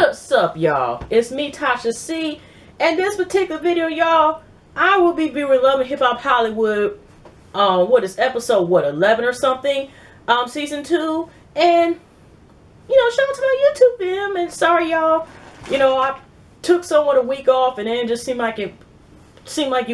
What's up, y'all? It's me, Tasha C. And this particular video, y'all, I will be viewing Love and Hip Hop Hollywood. What is episode 11 or something? Season 2. And shout out to my YouTube fam. And sorry, y'all. I took somewhat a week off, and then it just seemed like you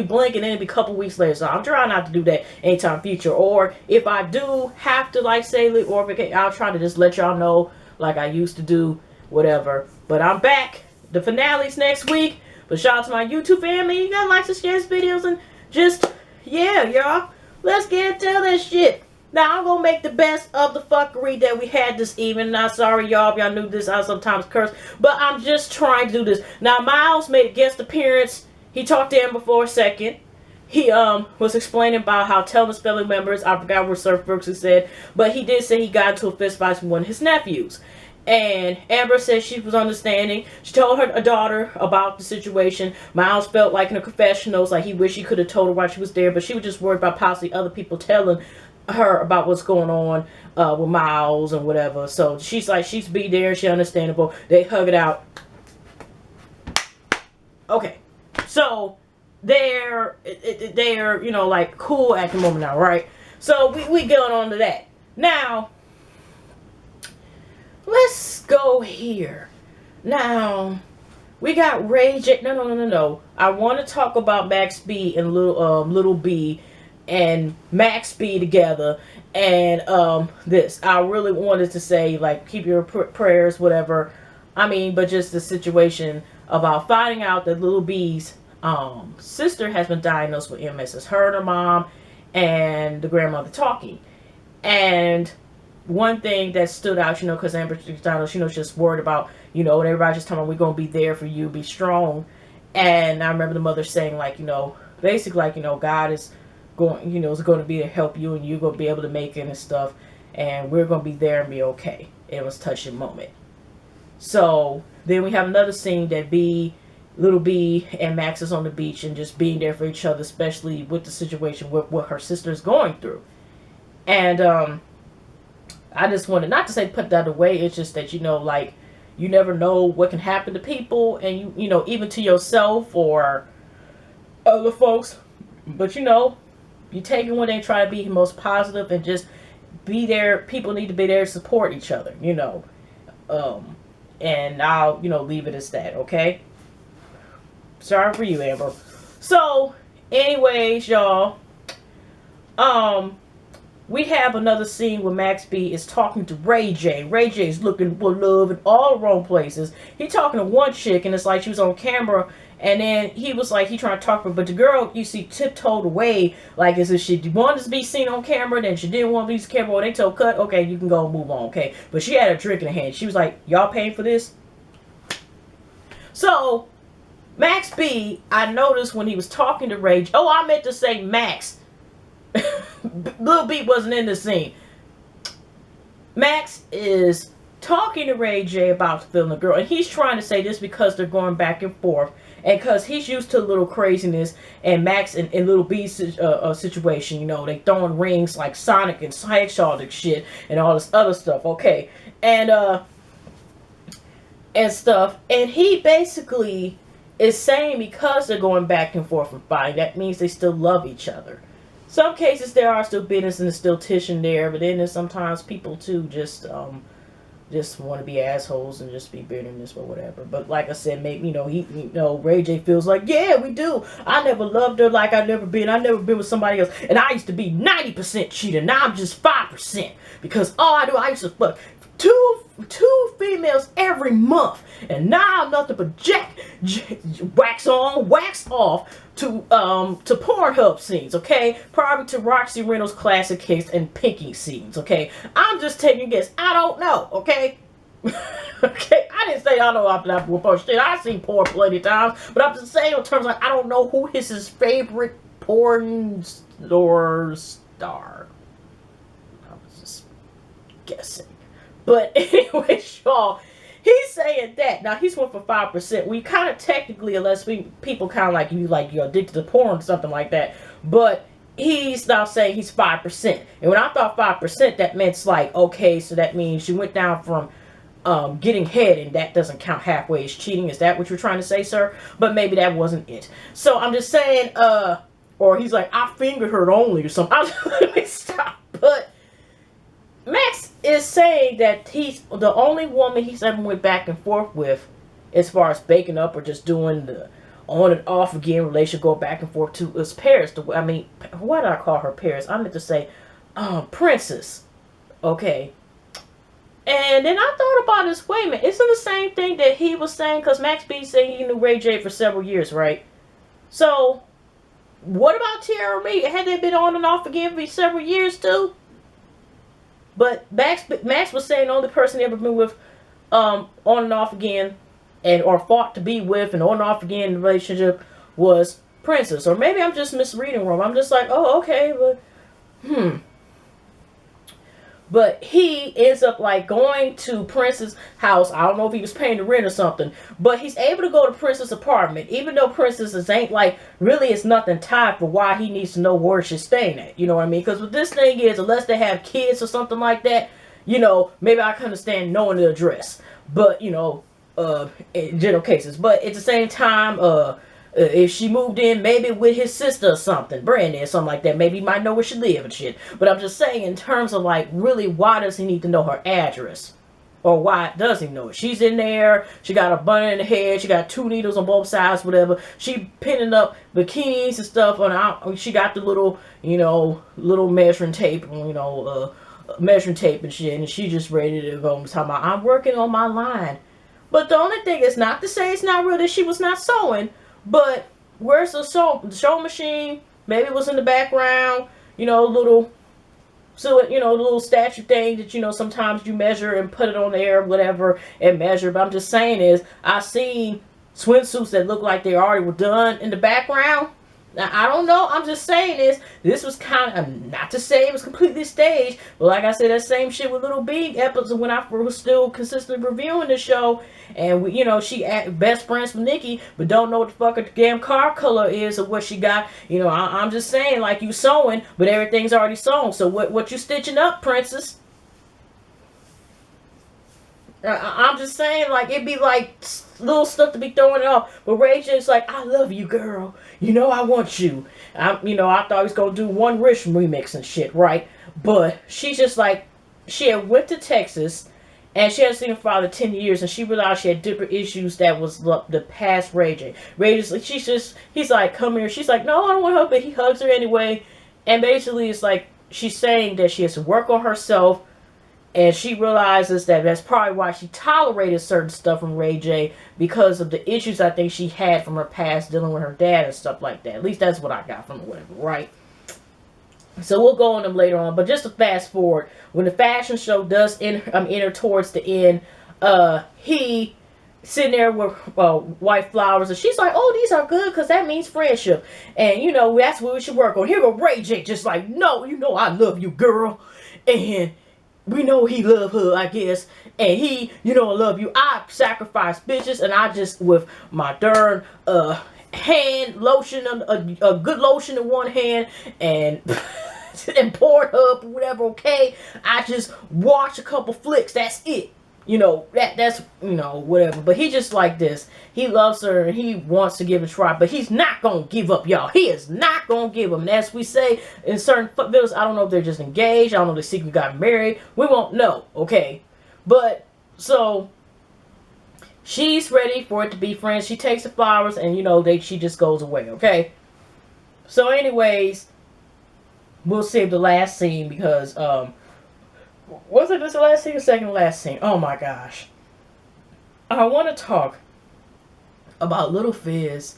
blink and then it'd be a couple weeks later. So I'm trying not to do that anytime future. Or if I do have to say it, or I'll try to just let y'all know like I used to do, whatever. But I'm back. The finale's next week. But shout out to my YouTube family. You gotta like, subscribe videos, and just, yeah, y'all. Let's get into that shit. Now, I'm gonna make the best of the fuckery that we had this evening. Now, sorry, y'all, if y'all knew this, I sometimes curse. But I'm just trying to do this. Now, Miles made a guest appearance. He talked to Amber for a second. He was explaining about how telling his family members, I forgot what Surf Brooks said, but he did say he got into a fist fight with one of his nephews. And Amber said she was understanding. She told her daughter about the situation. Miles felt like in the confessionals, like he wished he could have told her while she was there, but she was just worried about possibly other people telling her about what's going on with Miles and whatever. So she's like, she's be there, she's understandable. They hug it out. Okay. So they're like cool at the moment now, right? So we going on to that. Now, let's go here. Now, we got Ray J. No. I want to talk about Max B and Lil Bee and Max B together. And this, I really wanted to say, like, keep your prayers, whatever. I mean, but just the situation about finding out that Lil Bee's sister has been diagnosed with MS. It's her and her mom and the grandmother talking. And one thing that stood out, because Amber Donald, she's just worried about, and everybody just telling her, we're going to be there for you, be strong. And I remember the mother saying, like, basically, like, God is going, is going to be to help you, and you're going to be able to make it and stuff. And we're going to be there and be okay. It was a touching moment. So then we have another scene that Lil Bee and Max is on the beach and just being there for each other, especially with the situation with what her sister's going through. And I just wanted, not to say put that away, it's just that, like, you never know what can happen to people, and even to yourself or other folks. But you take it when they try to be most positive and just be there. People need to be there to support each other, and I'll, leave it as that, okay? Sorry for you, Amber. So, anyways, y'all, we have another scene where Max B is talking to Ray J. Ray J is looking for love in all the wrong places. He talking to one chick, and it's like she was on camera, and then he was like, he trying to talk to her, but the girl, you see, tiptoed away, like as if she wanted to be seen on camera, then she didn't want to be seen on camera, or they told cut, okay, you can go and move on, okay? But she had a drink in her hand. She was like, y'all paying for this? So, Max B, I noticed when he was talking to Ray J, oh, I meant to say Max. Lil Bee wasn't in the scene. Max is talking to Ray J about feeling the girl, and he's trying to say this because they're going back and forth, and because he's used to a little craziness, and Max and Lil Bee's situation, they throwing rings like Sonic and Hedgehog and shit, and all this other stuff, okay, and stuff, and he basically is saying because they're going back and forth and fighting, that means they still love each other. Some cases there are still bitterness and there's still tension there, but then there's sometimes people too just want to be assholes and just be bitterness or whatever. But like I said, maybe Ray J feels like, yeah, we do. I never loved her like I've never been with somebody else, and I used to be 90% cheater. Now I'm just 5% because all I do, I used to fuck two females every month, and now I'm nothing but wax on, wax off to Pornhub scenes, okay? Probably to Roxy Reynolds classic case and Pinky scenes, okay? I'm just taking a guess. I don't know, okay? Okay, I didn't say I know after that bullshit. I've seen porn plenty of times, but I'm just saying in terms of, I don't know who is his favorite porn star. I was just guessing. But anyway, y'all, he's saying that. Now, he's one for 5%. We kind of technically, unless people kind of like you're addicted to porn or something like that. But he's now saying he's 5%. And when I thought 5%, that meant like, okay, so that means you went down from getting head, and that doesn't count halfway as cheating. Is that what you're trying to say, sir? But maybe that wasn't it. So I'm just saying, or he's like, I fingered her only or something. Let me stop. But Max is saying that he's the only woman he's ever went back and forth with as far as baking up or just doing the on and off again relationship, go back and forth to is Paris. I mean, why did I call her Paris? I meant to say Princess. Okay. And then I thought about this. Wait a minute. Isn't the same thing that he was saying? Because Max B saying he knew Ray J for several years, right? So, what about Tierra Reed? Had they been on and off again for several years too? But Max was saying the only person he ever been with on and off again and or fought to be with and on and off again in the relationship was Princess. Or maybe I'm just misreading wrong. I'm just like, oh, okay, but But he ends up like going to Princess' house. I don't know if he was paying the rent or something. But he's able to go to Princess' apartment. Even though Princess ain't like, really it's nothing tied for why he needs to know where she's staying at. You know what I mean? Because what this thing is, unless they have kids or something like that, you know, maybe I can understand knowing the address. But, you know, in general cases. But at the same time, if she moved in maybe with his sister or something, Brandy or something like that, maybe he might know where she live and shit. But I'm just saying in terms of like, really, why does he need to know her address? Or why does he know it? She's in there, she got a bun in the head, she got 2 needles on both sides, whatever. She pinning up bikinis and stuff on. She got the little, you know, little measuring tape, you know, measuring tape and shit. And she just ready to go and talk about, I'm working on my line. But the only thing is not to say it's not real that she was not sewing. But where's the show machine? Maybe it was in the background. You know, little, so you know, the little statue thing that you know sometimes you measure and put it on there, whatever, and measure. But I'm just saying is, I seen swimsuits that look like they already were done in the background. Now I don't know. I'm just saying is this was kind of not to say it was completely staged, but like I said, that same shit with Lil Bee episode when I was still consistently reviewing the show. And we, you know, she best friends with Nikki, but don't know what the fuck her damn car color is or what she got. You know, I'm just saying, like you sewing, but everything's already sewn. So what you stitching up, Princess? I'm just saying, like it'd be like little stuff to be throwing it off. But Ray J's like, I love you, girl. You know I want you. You know, I thought he was gonna do One Wish remix and shit, right? But she's just like, she had went to Texas. And she hadn't seen her father 10 years, and she realized she had different issues that was the past Ray J. Ray J's, he's like, come here. She's like, no, I don't want her, but he hugs her anyway. And basically, it's like, she's saying that she has to work on herself, and she realizes that that's probably why she tolerated certain stuff from Ray J, because of the issues I think she had from her past dealing with her dad and stuff like that. At least that's what I got from it, whatever, right? So we'll go on them later on, but just to fast forward, when the fashion show does enter towards the end, he sitting there with white flowers, and she's like, "Oh, these are good because that means friendship, and you know that's what we should work on." Here go Ray J, just like, "No, you know I love you, girl," and we know he love her, I guess, and he, you know, I love you. I sacrifice bitches, and I just with my darn hand lotion, a good lotion in one hand, and and Pornhub or whatever. Okay, I just watch a couple flicks. That's it. You know, that's you know, whatever. But he just like this. He loves her and he wants to give it a try, but he's not gonna give up, y'all. He is not gonna give him. And as we say in certain videos, I don't know if they're just engaged. I don't know if they secretly got married. We won't know. Okay, but so she's ready for it to be friends. She takes the flowers and, you know, she just goes away, okay? So anyways, we'll save the last scene because, was it this the last scene or second to last scene? Oh my gosh. I want to talk about Little Fizz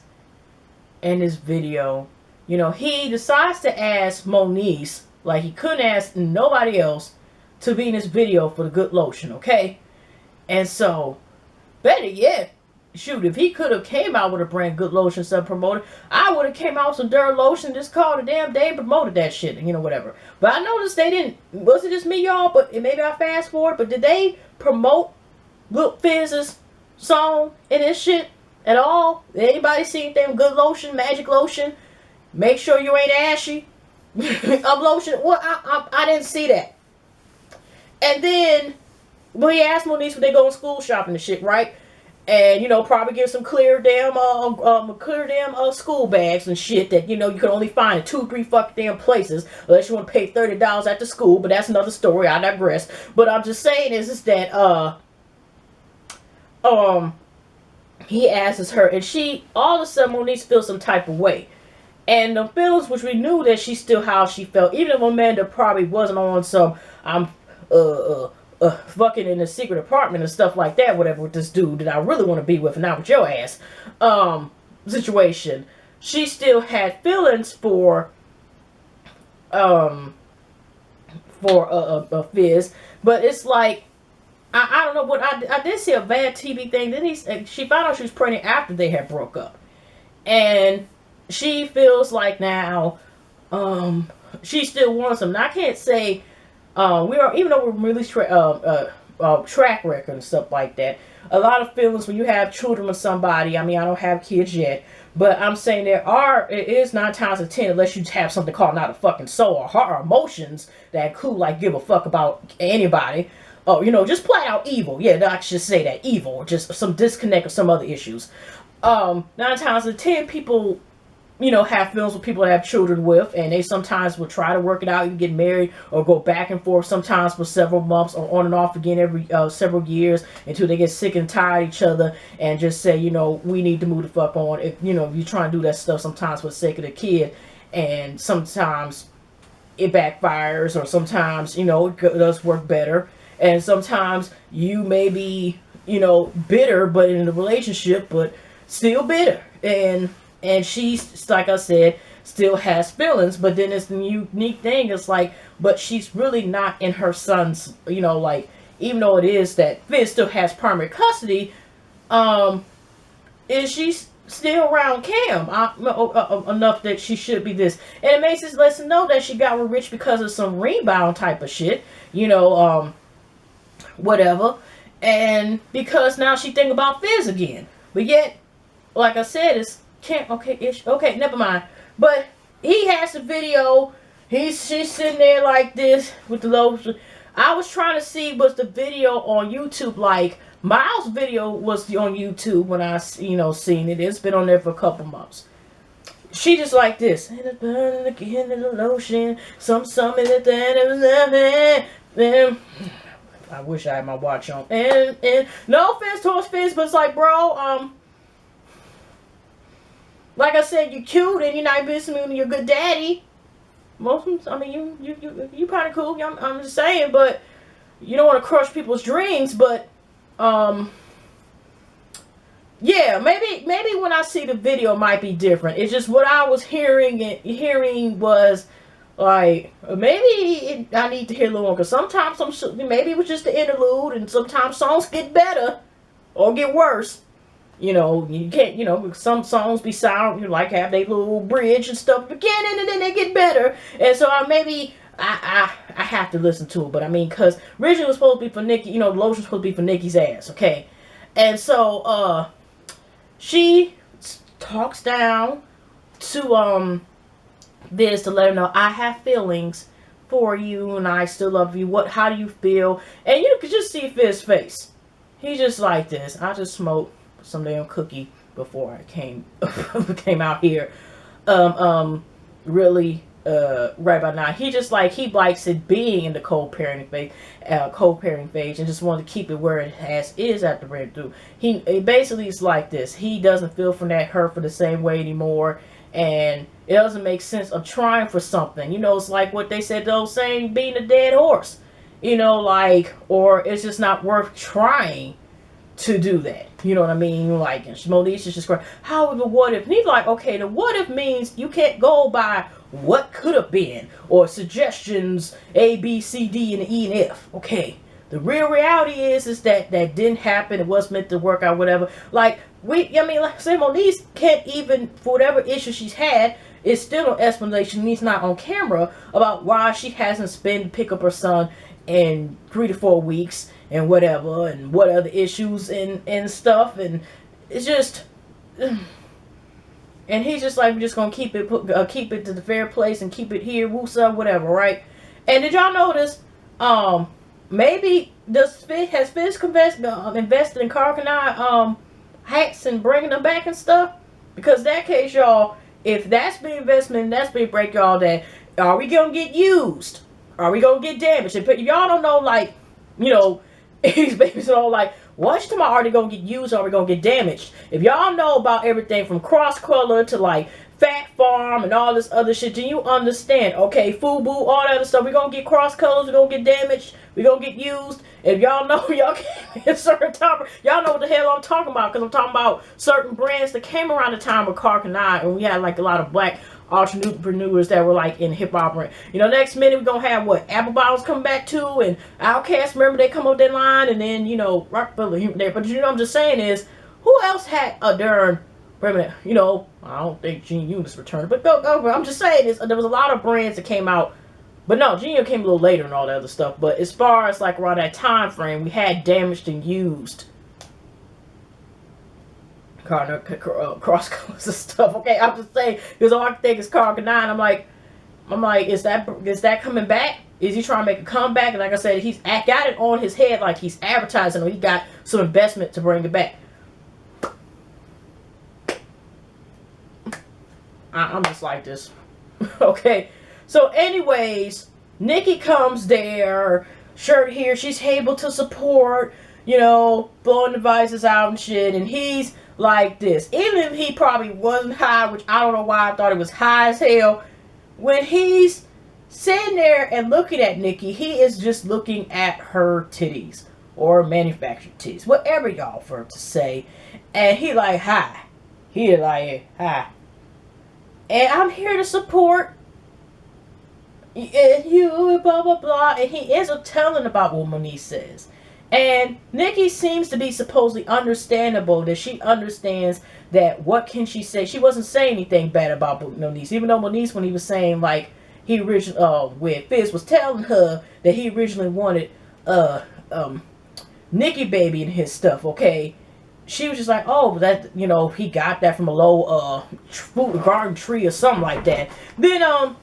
and this video. You know, he decides to ask Moniece, like he couldn't ask nobody else, to be in this video for the good lotion, okay? And so, better yet, shoot, if he could have came out with a brand good lotion stuff promoted, I would have came out with some dirt lotion, just called a damn day and promoted that shit, you know, whatever. But I noticed they didn't, was it just me, y'all, but maybe I fast forward, but did they promote Lil Fizz's song in this shit at all? Did anybody see anything good lotion, magic lotion, make sure you ain't ashy, lotion? Well, I didn't see that. And then But he asked Moniece when they go in school shopping and shit, right? And, you know, probably give some clear damn school bags and shit that, you know, you can only find in 2-3 fucking damn places unless you want to pay $30 at the school. But that's another story. I digress. But I'm just saying is that he asks her, and she all of a sudden Moniece feels some type of way. And the feelings, which we knew that she still how she felt, even if Amanda probably wasn't on some fucking in a secret apartment and stuff like that, whatever, with this dude that I really want to be with and not with your ass situation. She still had feelings for Fizz, but it's like I don't know what I did see a bad TV thing. Then she found out she was pregnant after they had broke up, and she feels like now she still wants him. Now I can't say even though we're released track record and stuff like that. A lot of feelings when you have children with somebody. I mean, I don't have kids yet, but I'm saying it is 9 times out of 10, unless you have something called not a fucking soul or heart or emotions that cool like give a fuck about anybody. Oh, you know, just flat out evil. Yeah, I should say that evil, just some disconnect or some other issues. 9 times out of 10, people, you know, have feelings with people that have children with, and they sometimes will try to work it out, even get married or go back and forth sometimes for several months or on and off again every several years until they get sick and tired of each other and just say, you know, we need to move the fuck on. If you know, if you try and do that stuff sometimes for the sake of the kid, and sometimes it backfires, or sometimes, you know, it does work better, and sometimes you may be, you know, bitter but in a relationship but still bitter, and she's, like I said, still has feelings. But then it's the unique thing. It's like, but she's really not in her son's, you know, like, even though it is that Fizz still has primary custody, is she still around Cam enough that she should be this? And it makes us lets us know that she got rich because of some rebound type of shit, you know, whatever. And because now she think about Fizz again. But yet, like I said, it's can't okay, never mind. But he has a video. She's sitting there like this with the low. I was trying to see was the video on YouTube like Miles' video was on YouTube when I, you know, seen it. It's been on there for a couple months. She just like this. And it's burning again in the lotion. Some in it. I wish I had my watch on. And no offense towards Fizz, but it's like, bro, like I said, you're cute and you're not missing me. You're a good daddy. Most of them, I mean, you kind of cool. I'm just saying, but you don't want to crush people's dreams. But yeah, maybe when I see the video, it might be different. It's just what I was hearing was like maybe I need to hear a little more, because sometimes maybe it was just the interlude, and sometimes songs get better or get worse. You know, you can't, you know, some songs be silent, you like have they little bridge and stuff beginning, and then they get better. And so maybe I have to listen to it. But I mean, because originally it was supposed to be for Nikki, you know, the lotion was supposed to be for Nikki's ass, okay? And so she talks down to this to let her know, I have feelings for you and I still love you. How do you feel? And you could just see Fizz's face. He's just like this. I just smoked some damn cookie before I came out here. Really right by now. He just like, he likes it being in the co-parenting phase, and just want to keep it where it is at the red through. He basically is like this. He doesn't feel from that hurt for the same way anymore, and it doesn't make sense of trying for something. You know, it's like what they said, those saying, being a dead horse. You know, like, or it's just not worth trying to do that. You know what I mean? Like, Moniece is just going, however, what if? And he's like, okay, the what if means you can't go by what could have been, or suggestions A, B, C, D, and E, and F. Okay. The real reality is that didn't happen. It wasn't meant to work out, whatever. Like, like I say, Moniece can't even, for whatever issue she's had, it's still an explanation. He's not on camera about why she hasn't been to pick up her son in 3 to 4 weeks and whatever, and what other issues and stuff. And it's just, and he's just like, we're just gonna keep it to the fair place and keep it here, woosa, whatever, right? And did y'all notice, maybe has Fizz invested in Carcanine hats and bringing them back and stuff? Because in that case, y'all, if that's being investment, that's being break, y'all, that are we gonna get used? Are we gonna get damaged? If y'all don't know, like, you know, these babies are all like, what you talking about? Are they gonna get used or are we gonna get damaged? If y'all know about everything from cross color to like Fat Farm and all this other shit, then you understand, okay, FUBU, all that other stuff, we're gonna get cross colors, we're gonna get damaged, we're gonna get used. If y'all know, y'all came in a certain time, y'all know what the hell I'm talking about, because I'm talking about certain brands that came around the time with Carcanine, and we had like a lot of black entrepreneurs that were like in hip hop. You know, next minute we're gonna have what, Apple Bottles come back too, and Outkast, remember they come up that line, and then, you know, Rockefeller there. But you know what I'm just saying is, who else had a darn, you know, I don't think Gene Eunice returned, but go. I'm just saying is there was a lot of brands that came out, but no, Gene came a little later and all that other stuff. But as far as like around that time frame, we had damaged and used cross colors and stuff. Okay, I'm just saying, because all I can think is Carcanine. I'm like, is that coming back? Is he trying to make a comeback? And like I said, he's got it on his head like he's advertising, or he got some investment to bring it back. I'm just like this. Okay. So anyways, Nikki comes there, shirt here, she's able to support, you know, blowing devices out and shit, and he's like this. Even if he probably wasn't high, which I don't know why I thought it was high as hell, when he's sitting there and looking at Nikki, he is just looking at her titties, or manufactured titties, whatever y'all prefer to say, and he like, hi. He like, hi. And I'm here to support you, blah, blah, blah. And he ends up telling about what Moniece says. And Nikki seems to be supposedly understandable, that she understands that what can she say. She wasn't saying anything bad about Moniece. Even though Moniece, when he was saying, like, he originally, when Fizz was telling her that he originally wanted Nikki Baby and his stuff, okay? She was just like, oh, that, you know, he got that from a low fruit garden tree or something like that. Then,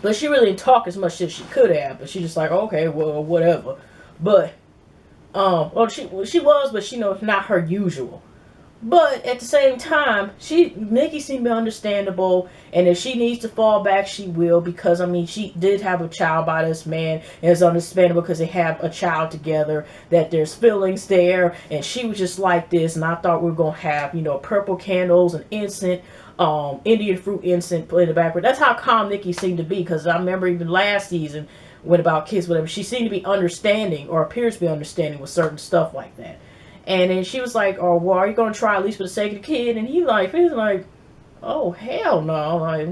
but she really didn't talk as much as she could have. But she just like, okay, well, whatever. But, well, she was, but she knows not her usual. But at the same time, Nikki seemed to be understandable, and if she needs to fall back, she will, because I mean, she did have a child by this man, and it's understandable because they have a child together, that there's feelings there, and she was just like this, and I thought we were gonna have, you know, purple candles and incense, Indian fruit incense in the background. That's how calm Nikki seemed to be, because I remember even last season when about kids, whatever, she seemed to be understanding, or appears to be understanding with certain stuff like that. And then she was like, oh, well, are you going to try at least for the sake of the kid? And he's like, oh, hell no. Like,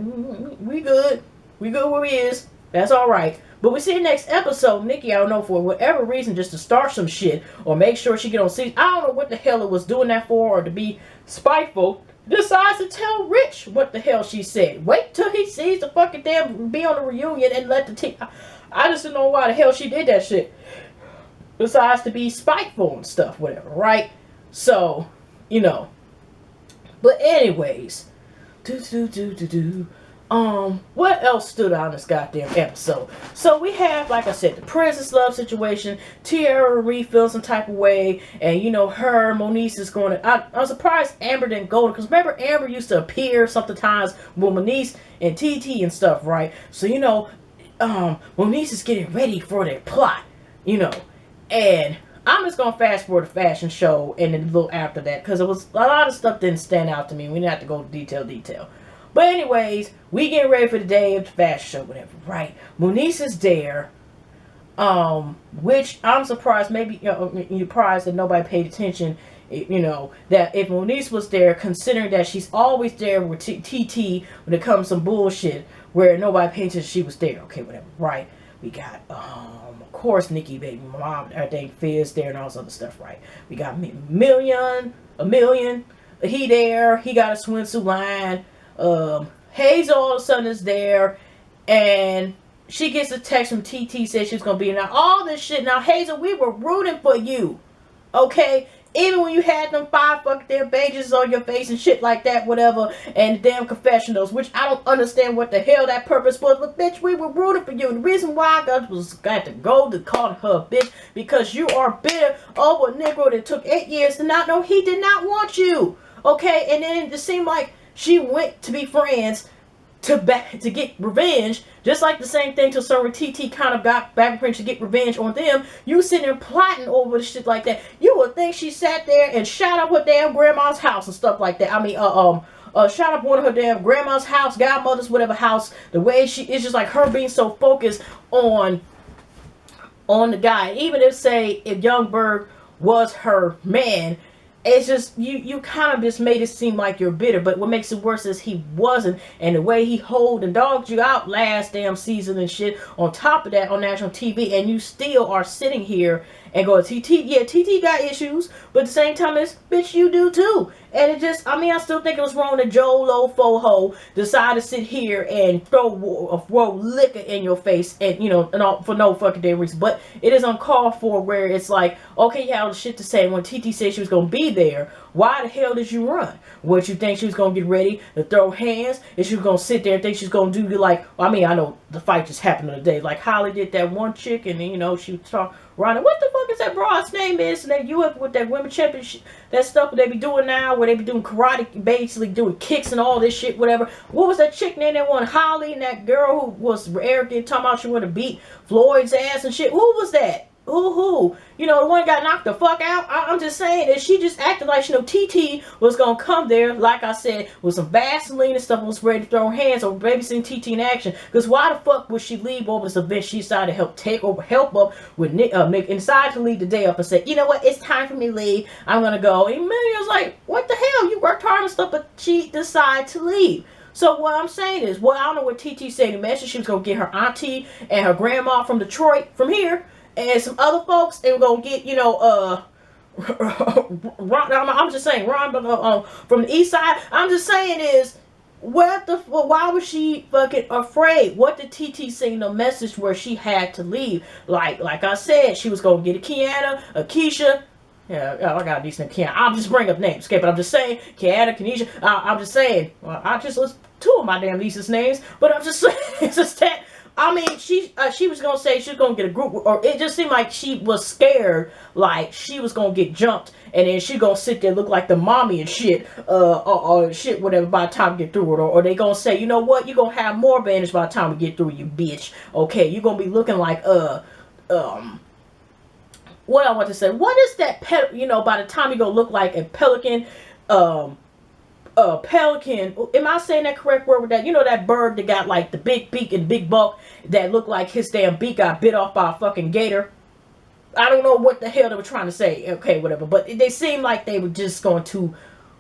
we good. We good where we is. That's all right. But we see the next episode, Nikki, I don't know, for whatever reason, just to start some shit or make sure she get on season. I don't know what the hell it was doing that for, or to be spiteful, decides to tell Rich what the hell she said. Wait till he sees the fucking damn be on the reunion and let the team. I just don't know why the hell she did that shit. Besides to be spiteful and stuff, whatever, right? So, you know. But anyways, what else stood out in this goddamn episode? So we have, like I said, the princess love situation. Tiara Marie feels some type of way, and you know, her, Moniece is going to. I'm surprised Amber didn't go, because remember Amber used to appear sometimes with Moniece and TT and stuff, right? So you know, Moniece is getting ready for their plot, you know. And I'm just going to fast forward the fashion show and then a little after that, because it was a lot of stuff didn't stand out to me. We didn't have to go detail. But anyways, we getting ready for the day of the fashion show, whatever, right? Moniece is there, which I'm surprised, maybe you're surprised that nobody paid attention, you know, that if Moniece was there, considering that she's always there with TT when it comes to some bullshit where nobody paid attention, she was there. Okay, whatever, right? We got, of course, Nikki Baby, my mom, everything, Fizz there and all this other stuff, right? We got a million, he there, he got a swimsuit line, Hazel all of a sudden is there, and she gets a text from TT, says she's going to be there. Now, all this shit, now, Hazel, we were rooting for you, okay? Even when you had them 5 fucking damn pages on your face and shit like that, whatever, and damn confessionals, which I don't understand what the hell that purpose was, but bitch, we were rooting for you. And the reason why I got to go to call her a bitch, because you are bitter over a Negro that took 8 years to not know he did not want you. Okay, and then it seemed like she went to be friends to get revenge, just like the same thing to Sir TT kind of got back to get revenge on them. You sitting there plotting over the shit like that. You would think she sat there and shot up her damn grandma's house and stuff like that. I mean, shot up one of her damn grandma's house, godmother's, whatever house. The way she is, just like her being so focused on the guy. Even if Young Berg was her man, it's just, you kind of just made it seem like you're bitter. But what makes it worse is he wasn't. And the way he hold and dogged you out last damn season and shit, on top of that, on national TV, and you still are sitting here and go, TT, yeah, TT got issues, but at the same time, it's, bitch, you do too. And it just, I mean, I still think it was wrong that Joe Lo-Fo-Ho decided to sit here and throw liquor in your face, and, you know, and all, for no fucking damn reason. But it is uncalled for, where it's like, okay, you had all the shit to say. When TT said she was going to be there, why the hell did you run? What, you think she was going to get ready to throw hands? And she was going to sit there and think she's going to do, like, well, I mean, I know the fight just happened the other day. Like, Holly did that one chick, and then, you know, she was running. What the fuck is that broad's name is? And that you up with that women championship, that stuff that they be doing now, where they be doing karate, basically doing kicks and all this shit, whatever. What was that chick name that won? Holly, and that girl who was arrogant, talking about she wanted to beat Floyd's ass and shit. Who was that? Who? You know, the one got knocked the fuck out. I'm just saying that she just acted like, you know, TT was gonna come there, like I said, with some Vaseline and stuff, was ready to throw hands or babysitting TT in action. Because why the fuck would she leave over this event? She decided to help up with Nick, and decided to leave the day up and say, you know what, it's time for me to leave. I'm gonna go. And Millie was like, what the hell? You worked hard and stuff, but she decided to leave. So what I'm saying is, well, I don't know what TT said. He mentioned she was gonna get her auntie and her grandma from Detroit, from here, and some other folks, and we're gonna get, you know, Ron, I'm just saying, Ron, from the east side. I'm just saying is, why was she fucking afraid? What did TT say in the message where she had to leave? Like I said, she was gonna get a Kiana, a Keisha. Yeah, I got a decent Kiana. I'll just bring up names, okay? But I'm just saying, Kiana, Kenisha. I'm just saying, well, I just list 2 of my damn nieces' names, but I'm just saying, it's just that. I mean, she was going to say she was going to get a group, or it just seemed like she was scared, like she was going to get jumped, and then she going to sit there look like the mommy and shit, or shit, whatever, by the time we get through it, or they going to say, you know what, you're going to have more advantage by the time we get through, you bitch, okay, you're going to be looking like, what I want to say, what is that, you know, by the time you going to look like a pelican, pelican, am I saying that correct word with that? You know that bird that got like the big beak and big bulk that looked like his damn beak got bit off by a fucking gator? I don't know what the hell they were trying to say. Okay, whatever. But they seemed like they were just going to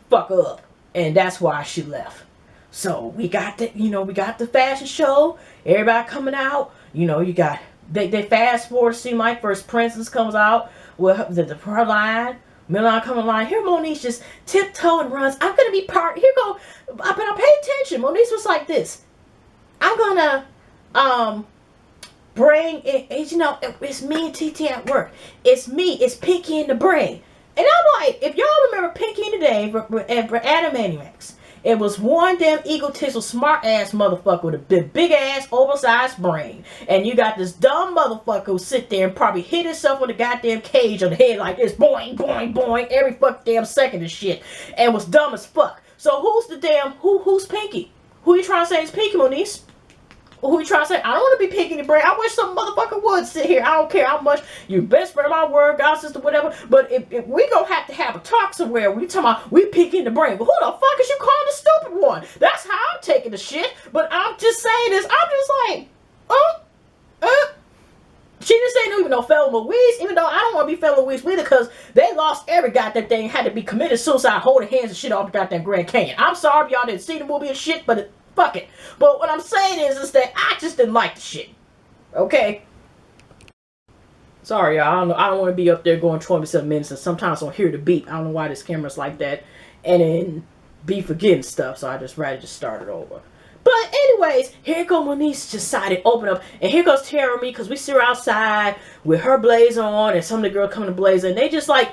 fuck up. And that's why she left. So we got the, you know, we got the fashion show. Everybody coming out. You know, you got, they fast forward, seem like First Princess comes out with her line. Milan coming line. Here Moniece just tiptoe and runs. I'm gonna be part. Here go. But pay attention. Moniece was like this. I'm gonna bring it. You know, it's me and TT at work. It's me. It's Pinky in the brain. And I'm like, if y'all remember Pinky in the Day for Animaniacs, it was one damn egotistical, smart ass motherfucker with a big ass, oversized brain. And you got this dumb motherfucker who sit there and probably hit himself with a goddamn cage on the head like this, boing, boing, boing, every fuck damn second and shit. And was dumb as fuck. So who's the damn, who's Pinky? Who you trying to say is Pinky, Moniece? Who you trying to say? I don't want to be Pinky in the brain. I wish some motherfucker would sit here. I don't care how much you best friend, my word, God sister, whatever. But if we gonna have a talk somewhere, we talking about we Pinky in the brain. But who the fuck is you calling the stupid one? That's how I'm taking the shit. But I'm just saying this. I'm just like, she didn't say no, even no fellow Louise, even though I don't want to be fellow Louise either, because they lost every goddamn thing, had to be committed suicide, holding hands and shit off the goddamn Grand Canyon. I'm sorry if y'all didn't see the movie and shit, but fuck it. But what I'm saying is that I just didn't like the shit. Okay? Sorry, y'all. I don't want to be up there going 27 minutes, and sometimes I don't hear the beep. I don't know why this camera's like that. And then be forgetting stuff, so I just rather just start it over. But anyways, here goes Moniece decided to open up, and here goes Tara and me, because we see her outside with her blazer on, and some of the girls coming to blazer, and they just like,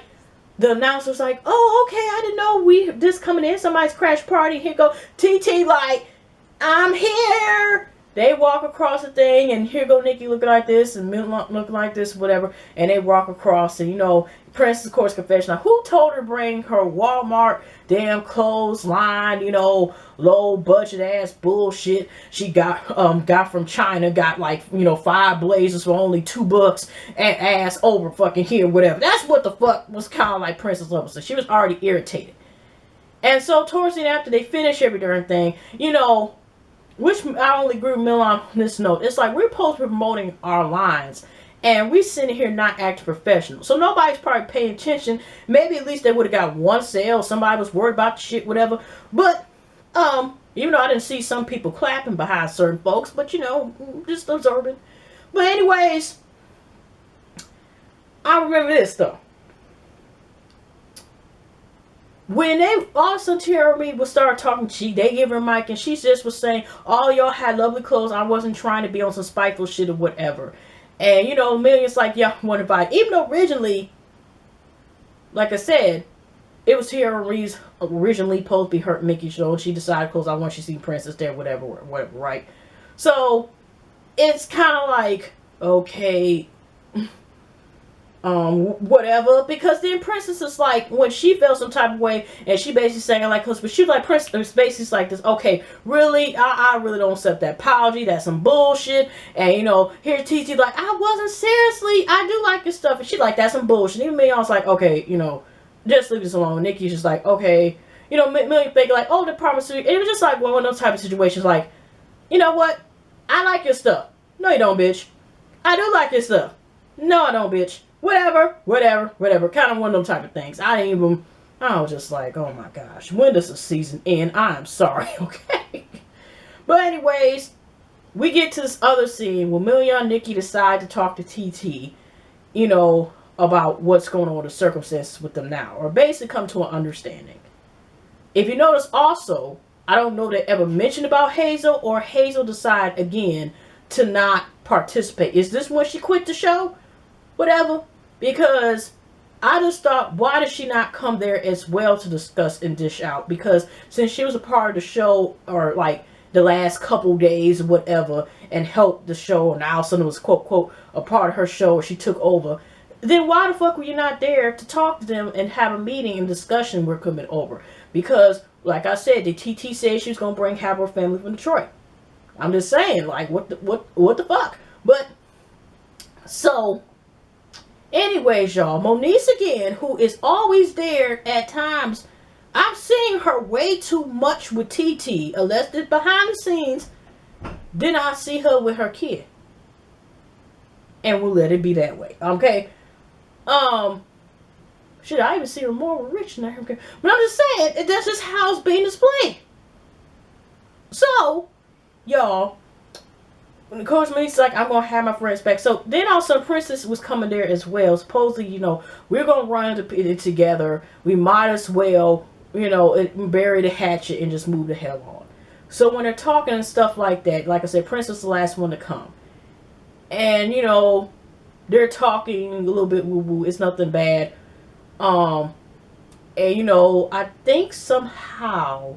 the announcer's like, oh, okay, I didn't know we this coming in somebody's crash party. Here go TT like, I'm here. They walk across the thing, and here go Nikki looking like this, and Milton looking like this, whatever. And they walk across, and Princess, of course, confession. Now, who told her to bring her Walmart damn clothes line, low budget ass bullshit she got from China, got like, 5 blazers for only $2 and ass over fucking here, whatever. That's what the fuck was kind of like Princess level. So she was already irritated. And so towards the end, after they finish every darn thing, which I only agree with Mill on this note. It's like we're supposed to be promoting our lines, and we sitting here not acting professional. So nobody's probably paying attention. Maybe at least they would have got one sale. Somebody was worried about the shit, whatever. But even though I didn't see some people clapping behind certain folks, but just observing. But anyways, I remember this though. When they also Tara Reid would start talking, they give her a mic, and she just was saying, all y'all had lovely clothes. I wasn't trying to be on some spiteful shit or whatever. And, Millions like, yeah, want to invite. Even though originally, like I said, it was Tara Reid's originally supposed to be her Mickey show. She decided, because I want you to see Princess there, whatever, right? So, it's kind of like, okay, whatever, because then Princess is like, when she felt some type of way, and she basically saying like, but she was like, Princess basically like this, okay, really, I really don't accept that apology, that's some bullshit, and here's TT like, I wasn't, seriously, I do like your stuff, and she like, that's some bullshit. Even me, I was like, okay, just leave this alone. Nikki's just like, okay, Million think like, oh, the promise, it was just like one of those type of situations, like, you know what, I like your stuff. No, you don't, bitch. I do like your stuff. No, I don't, bitch. Whatever. Kind of one of them type of things. I was just like, oh my gosh, when does the season end? I'm sorry, okay? But anyways, we get to this other scene where Million and Nikki decide to talk to TT, about what's going on with the circumstances with them now, or basically come to an understanding. If you notice also, I don't know they ever mentioned about Hazel, or Hazel decide again to not participate. Is this when she quit the show? Whatever. Because I just thought, why did she not come there as well to discuss and dish out? Because since she was a part of the show, or like the last couple days or whatever, and helped the show, and all of a sudden it was quote quote a part of her show, or she took over, then why the fuck were you not there to talk to them and have a meeting and discussion were coming over? Because like I said, the TT said she was gonna have her family from Detroit. I'm just saying, like, what the fuck? But so anyways, y'all, Moniece again, who is always there at times. I'm seeing her way too much with TT, unless it's behind the scenes. Then I see her with her kid. And we'll let it be that way. Okay? Shit, I even see her more with Rich than her. But I'm just saying, that's just how it's being displayed. So, y'all, when the coach meets, like, I'm gonna have my friends back. So then also Princess was coming there as well. Supposedly, we're gonna run it together. We might as well, bury the hatchet and just move the hell on. So when they're talking and stuff like that, like I said, Princess is the last one to come. And, they're talking a little bit woo-woo. It's nothing bad. And, I think somehow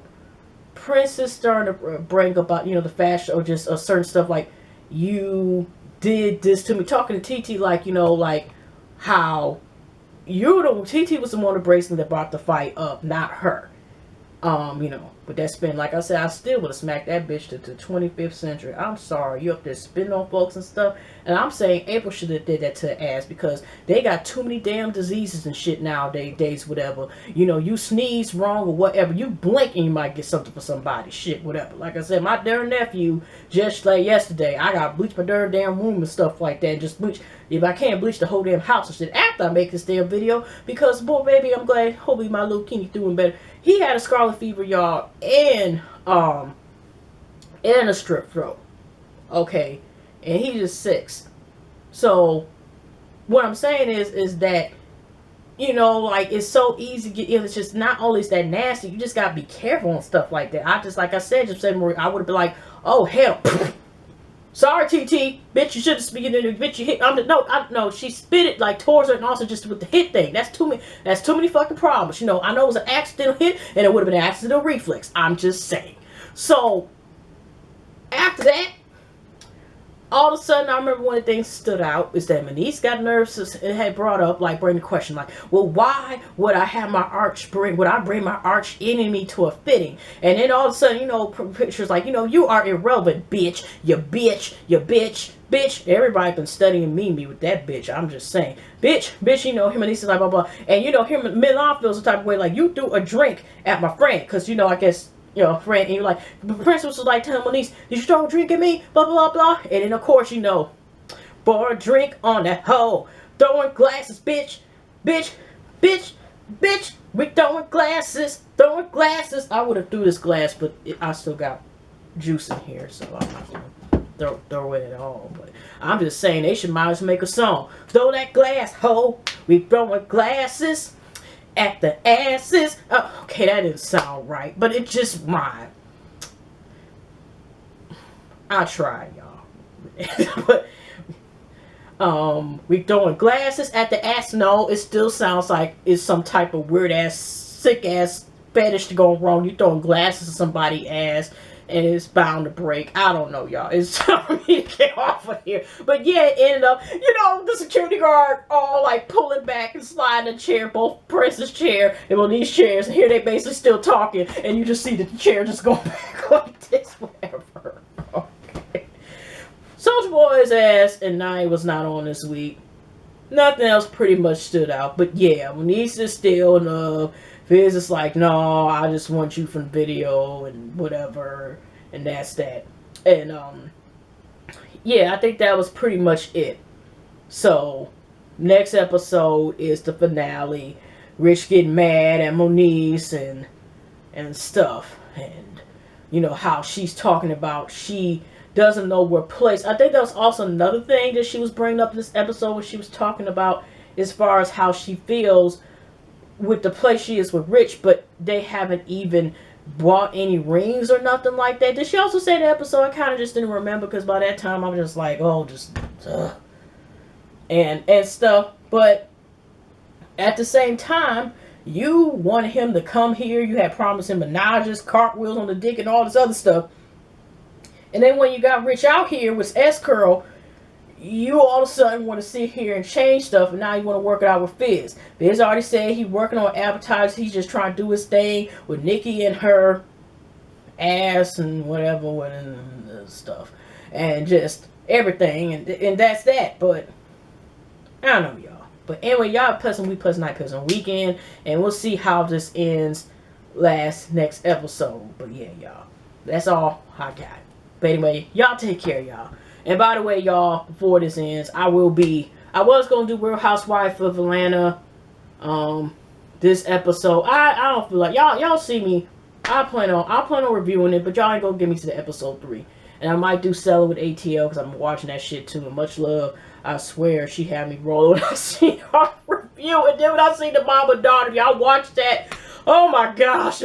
Princess starting to bring about, the fashion or just certain stuff like, you did this to me, talking to TT like, like how TT was the one of the bracelet that brought the fight up, not her. But that's been, like I said, I still would have smacked that bitch to the 25th century. I'm sorry, you up there spitting on folks and stuff. And I'm saying April should have did that to the ass, because they got too many damn diseases and shit nowadays, whatever. You sneeze wrong or whatever, you blink and you might get something for somebody, shit, whatever. Like I said, my darn nephew, just like yesterday, I got bleached my darn room and stuff like that. Just bleach, if I can't bleach the whole damn house and shit after I make this damn video, because, boy, baby, I'm glad, hopefully my little Kenny doing better. He had a scarlet fever, y'all, and a strep throat. Okay. And he's just 6. So what I'm saying is that, like, it's so easy to get ill. It's just not only is that nasty, you just gotta be careful and stuff like that. I just, like I said, I would have been like, oh hell. Sorry, TT. Bitch, you should have speaking in it. Bitch, you hit. No, she spit it like towards her and also just with the hit thing. That's too many fucking problems. You know, I know it was an accidental hit and it would have been an accidental reflex. I'm just saying. So, after that, all of a sudden, I remember one of the things that stood out is that Moniece got nervous and had brought up, like, bring the question, like, well, why would I bring my arch enemy to a fitting? And then all of a sudden, you know, pictures like, you know, you are irrelevant, bitch. You bitch. Everybody been studying me with that bitch. I'm just saying. Bitch, you know, him and Moniece is like, blah, blah. And, you know, him and Milan feels the type of way, like, you threw a drink at my friend. Because, you know, I guess... you know, friend, and you're like, the princess was like telling Moniece, did you throw a drink at me? Blah, blah, blah. And then, of course, you know, pour a drink on that hoe. Throwing glasses, bitch. We throwing glasses. I would have threw this glass, but I still got juice in here, so I'm not going to throw it at all. But I'm just saying, they should might as well make a song. Throw that glass, hoe. We throwing glasses at the asses. Oh, okay, that didn't sound right, but it just rhymed. I tried, y'all. But we throwing glasses at the ass. No, it still sounds like it's some type of weird ass, sick ass fetish to go wrong. You throwing glasses at somebody's ass and it's bound to break. I don't know, y'all. It's time for me to get off of here. But yeah, it ended up, you know, the security guard all like pulling back and sliding the chair, both Prince's chair and Moniece's chairs. And here they basically still talking, and you just see that the chair just going back like this, whatever. Okay. Soulja Boy's ass and Nye was not on this week. Nothing else pretty much stood out. But yeah, Moniece is still in love. Fizz is like, no, I just want you from the video and whatever, and that's that. And yeah, I think that was pretty much it. So next episode is the finale. Rich getting mad at Moniece and stuff, and you know how she's talking about she doesn't know where place. I think that was also another thing that she was bringing up in this episode when she was talking about as far as how she feels with the place she is with Rich, but they haven't even bought any rings or nothing like that. Did she also say the episode? I kind of just didn't remember because by that time I'm just like, oh, just and stuff. But at the same time, you wanted him to come here. You had promised him menages, cartwheels on the dick, and all this other stuff. And then when you got Rich out here with S-Curl, you all of a sudden want to sit here and change stuff, and now you want to work it out with Fizz. Fizz already said he's working on advertising. He's just trying to do his thing with Nikki and her ass and whatever and stuff, and just everything, and that's that. But I don't know, y'all. But anyway, y'all pleasant week, pleasant night, pleasant weekend, and we'll see how this ends next episode. But yeah, y'all, that's all I got. But anyway, y'all take care, y'all. And by the way, y'all, before this ends, I was going to do Real Housewife of Atlanta this episode. I don't feel like y'all see me. I plan on reviewing it, but y'all ain't gonna get me to the episode 3. And I might do Sell It with ATL because I'm watching that shit too. And much love. I swear she had me roll when I seen her review. And then when I seen the mom and daughter, y'all watch that. Oh my gosh.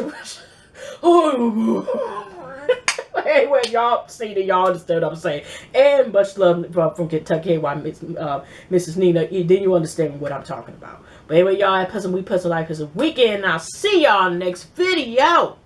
Anyway, y'all see that y'all understand what I'm saying. And much love from Kentucky, why Mrs. Nina. Then you understand what I'm talking about. But anyway, y'all have pleasant week, pleasant life, pleasant weekend. And I'll see y'all next video.